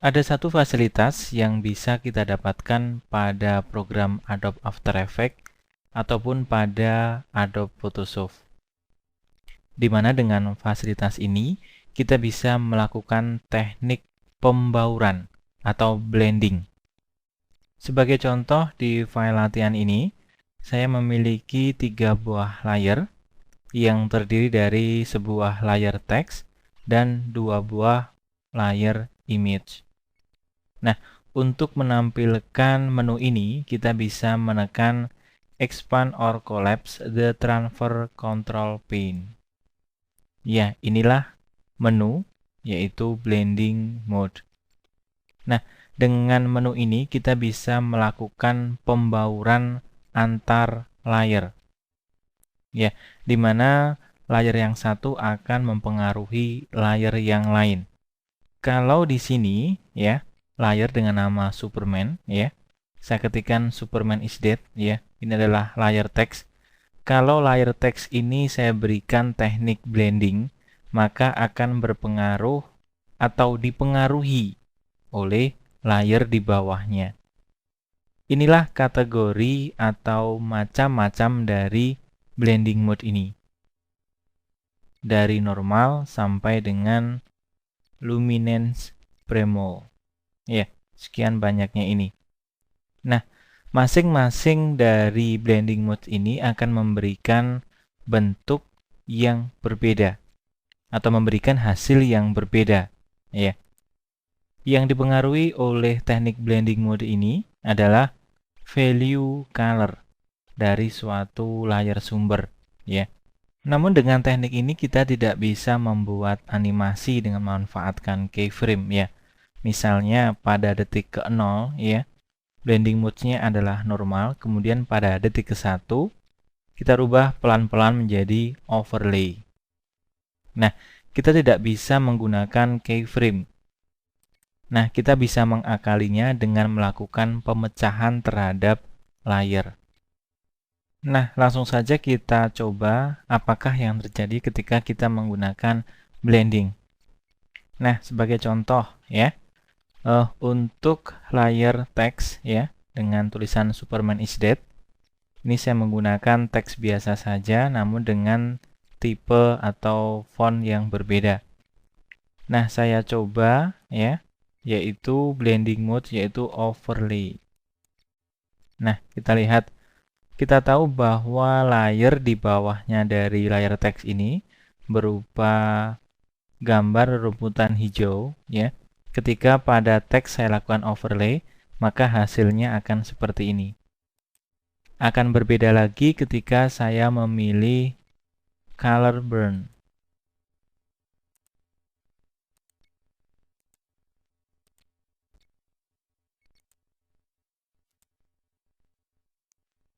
Ada satu fasilitas yang bisa kita dapatkan pada program Adobe After Effects ataupun pada Adobe Photoshop. Di mana dengan fasilitas ini kita bisa melakukan teknik pembauran atau blending. Sebagai contoh di file latihan ini, saya memiliki 3 buah layer yang terdiri dari sebuah layer teks dan 2 buah layer image. Nah, untuk menampilkan menu ini, kita bisa menekan Expand or Collapse the Transfer Control Pane. Ya, inilah menu, yaitu Blending Mode. Nah, dengan menu ini kita bisa melakukan pembauran antar layer. Ya, di mana layer yang satu akan mempengaruhi layer yang lain. Kalau di sini, ya, layer dengan nama Superman, ya, saya ketikkan Superman is dead, ya, ini adalah layer teks. Kalau layer teks ini saya berikan teknik blending, maka akan berpengaruh atau dipengaruhi oleh layer di bawahnya. Inilah kategori atau macam-macam dari blending mode ini. Dari normal sampai dengan luminance premo. Ya, sekian banyaknya ini. Nah, masing-masing dari blending mode ini akan memberikan bentuk yang berbeda atau memberikan hasil yang berbeda, ya. Yang dipengaruhi oleh teknik blending mode ini adalah value color dari suatu layer sumber, ya. Namun dengan teknik ini kita tidak bisa membuat animasi dengan memanfaatkan keyframe, ya. Misalnya pada detik ke-0, ya, blending mode-nya adalah normal, kemudian pada detik ke-1 kita rubah pelan-pelan menjadi overlay. Nah, kita tidak bisa menggunakan keyframe. Nah, kita bisa mengakalinya dengan melakukan pemecahan terhadap layer. Nah, langsung saja kita coba apakah yang terjadi ketika kita menggunakan blending. Nah, sebagai contoh, ya, untuk layer teks, ya, dengan tulisan Superman is dead, ini saya menggunakan teks biasa saja namun dengan tipe atau font yang berbeda. Nah, saya coba, ya, yaitu blending mode, yaitu overlay. Nah, kita lihat, kita tahu bahwa layer di bawahnya dari layer teks ini berupa gambar rumputan hijau, ya. Ketika pada teks saya lakukan overlay, maka hasilnya akan seperti ini. Akan berbeda lagi ketika saya memilih color burn.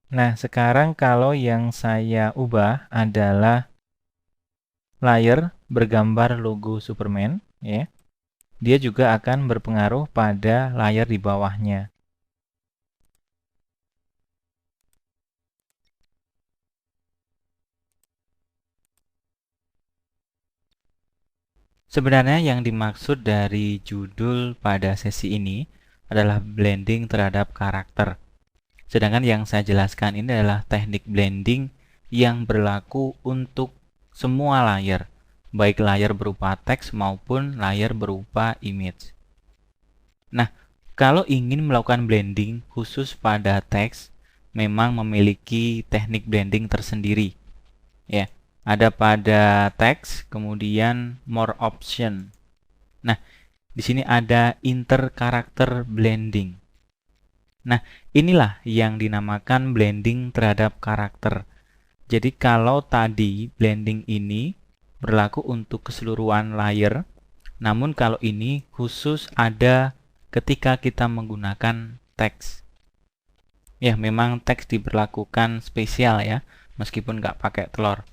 Nah, sekarang kalau yang saya ubah adalah layer bergambar logo Superman, ya. Dia juga akan berpengaruh pada layer di bawahnya. Sebenarnya yang dimaksud dari judul pada sesi ini adalah blending terhadap karakter. Sedangkan yang saya jelaskan ini adalah teknik blending yang berlaku untuk semua layer, baik layer berupa teks maupun layer berupa image. Nah, kalau ingin melakukan blending khusus pada teks, memang memiliki teknik blending tersendiri. Ya, ada pada teks, kemudian more option. Nah, di sini ada inter-karakter blending. Nah, inilah yang dinamakan blending terhadap karakter. Jadi kalau tadi blending ini berlaku untuk keseluruhan layer, namun kalau ini khusus ada ketika kita menggunakan teks. Ya, memang teks diberlakukan spesial, ya, meskipun nggak pakai telur.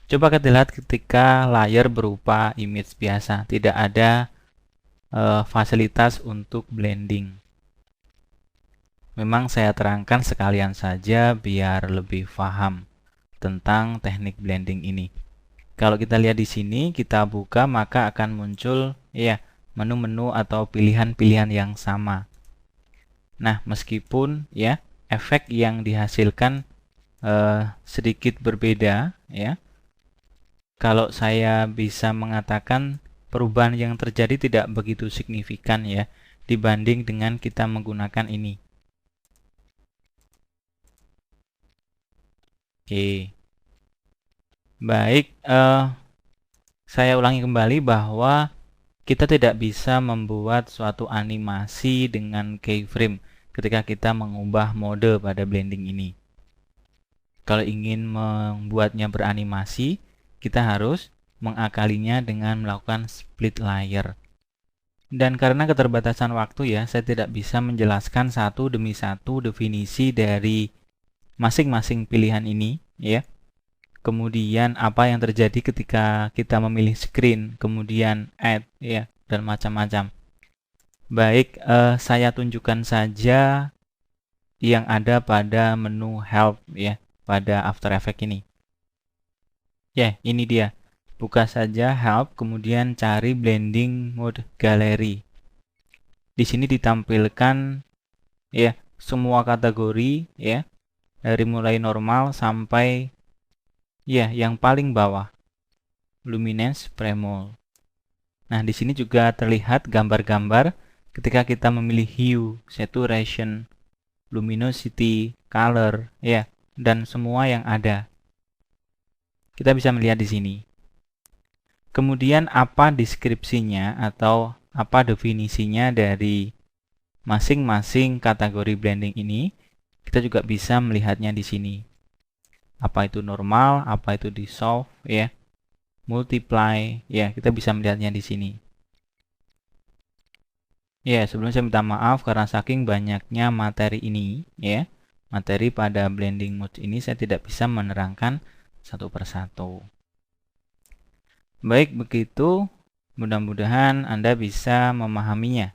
Coba kita lihat ketika layer berupa image biasa, tidak ada fasilitas untuk blending. Memang saya terangkan sekalian saja biar lebih paham tentang teknik blending ini. Kalau kita lihat di sini, kita buka maka akan muncul, ya, menu-menu atau pilihan-pilihan yang sama. Nah, meskipun ya efek yang dihasilkan sedikit berbeda ya. Kalau saya bisa mengatakan perubahan yang terjadi tidak begitu signifikan ya dibanding dengan kita menggunakan ini. Oke. Baik, saya ulangi kembali bahwa kita tidak bisa membuat suatu animasi dengan keyframe ketika kita mengubah mode pada blending ini. Kalau ingin membuatnya beranimasi, kita harus mengakalinya dengan melakukan split layer. Dan karena keterbatasan waktu ya, saya tidak bisa menjelaskan satu demi satu definisi dari masing-masing pilihan ini ya. Kemudian apa yang terjadi ketika kita memilih screen, kemudian add ya, dan macam-macam. Baik, saya tunjukkan saja yang ada pada menu help ya, pada After Effects ini. Ya, ini dia. Buka saja help, kemudian cari blending mode gallery. Di sini ditampilkan ya semua kategori ya, dari mulai normal sampai ya yang paling bawah, luminance premol. Nah, di sini juga terlihat gambar-gambar ketika kita memilih hue, saturation, luminosity, color ya, dan semua yang ada. Kita bisa melihat di sini. Kemudian apa deskripsinya atau apa definisinya dari masing-masing kategori blending ini? Kita juga bisa melihatnya di sini. Apa itu normal, apa itu dissolve ya, multiply ya, kita bisa melihatnya di sini. Ya, sebelumnya saya minta maaf karena saking banyaknya materi ini ya. Materi pada blending mode ini saya tidak bisa menerangkan satu persatu. Baik, begitu mudah-mudahan Anda bisa memahaminya.